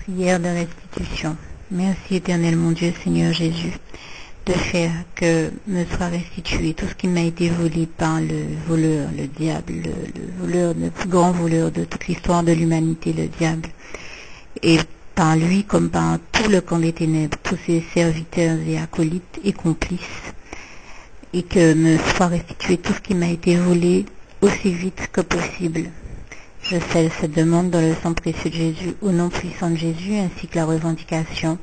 Prière de restitution. Merci éternel mon Dieu Seigneur Jésus de faire que me soit restitué tout ce qui m'a été volé par le voleur, le diable, le voleur, le plus grand voleur de toute l'histoire de l'humanité, le diable. Et par lui comme par tout le camp des ténèbres, tous ses serviteurs et acolytes et complices, et que me soit restitué tout ce qui m'a été volé aussi vite que possible. Je scelle cette demande dans le sang précieux de Jésus, au nom puissant de Jésus, ainsi que la revendication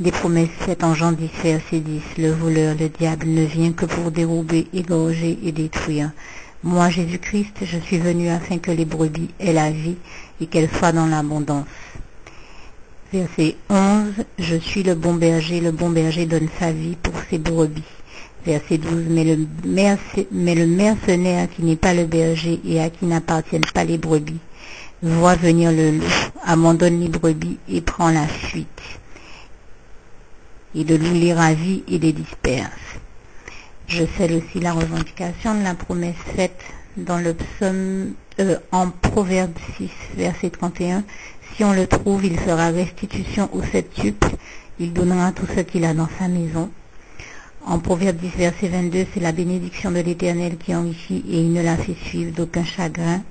des promesses faites en Jean 10, verset 10. Le voleur, le diable, ne vient que pour dérober, égorger et détruire. Moi, Jésus-Christ, je suis venu afin que les brebis aient la vie et qu'elles soient dans l'abondance. Verset 11. Je suis le bon berger donne sa vie pour ses brebis. Verset 12. Mais le mercenaire qui n'est pas le berger et à qui n'appartiennent pas les brebis, voit venir le loup, abandonne les brebis et prend la fuite. Et le loup les ravit et les disperse. Je scelle aussi la revendication de la promesse faite dans le psaume en Proverbe 6, verset 31. Si on le trouve, il fera restitution au septuple, il donnera tout ce qu'il a dans sa maison. En Proverbe 10, verset 22, c'est la bénédiction de l'Éternel qui enrichit et il ne la fait suivre d'aucun chagrin.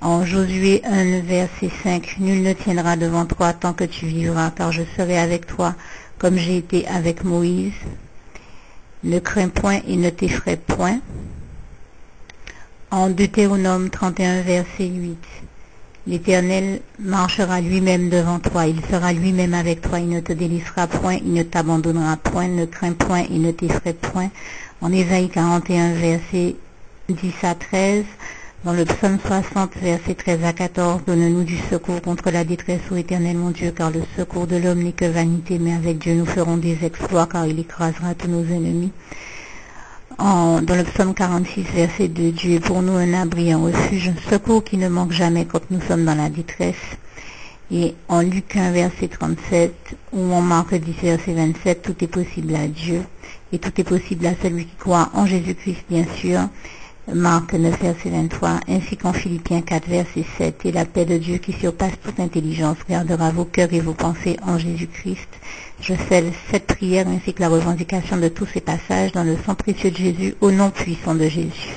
En Josué 1, verset 5, nul ne tiendra devant toi tant que tu vivras, car je serai avec toi comme j'ai été avec Moïse. Ne crains point et ne t'effraie point. En Deutéronome 31, verset 8, l'Éternel marchera lui-même devant toi, il sera lui-même avec toi, il ne te délaissera point, il ne t'abandonnera point, ne crains point et ne t'effraie point. En Ésaïe 41, verset 10 à 13, dans le psaume 60, verset 13 à 14, donne-nous du secours contre la détresse, ô Éternel mon Dieu, car le secours de l'homme n'est que vanité, mais avec Dieu nous ferons des exploits, car il écrasera tous nos ennemis. Dans le psaume 46, verset 2, Dieu est pour nous un abri, un refuge, un secours qui ne manque jamais quand nous sommes dans la détresse. Et en Luc 1, verset 37, ou en Marc 10, verset 27, tout est possible à Dieu, et tout est possible à celui qui croit en Jésus-Christ, bien sûr. Marc 9, verset 23, ainsi qu'en Philippiens 4, verset 7, et la paix de Dieu qui surpasse toute intelligence gardera vos cœurs et vos pensées en Jésus-Christ. Je scelle cette prière ainsi que la revendication de tous ces passages dans le sang précieux de Jésus, au nom puissant de Jésus.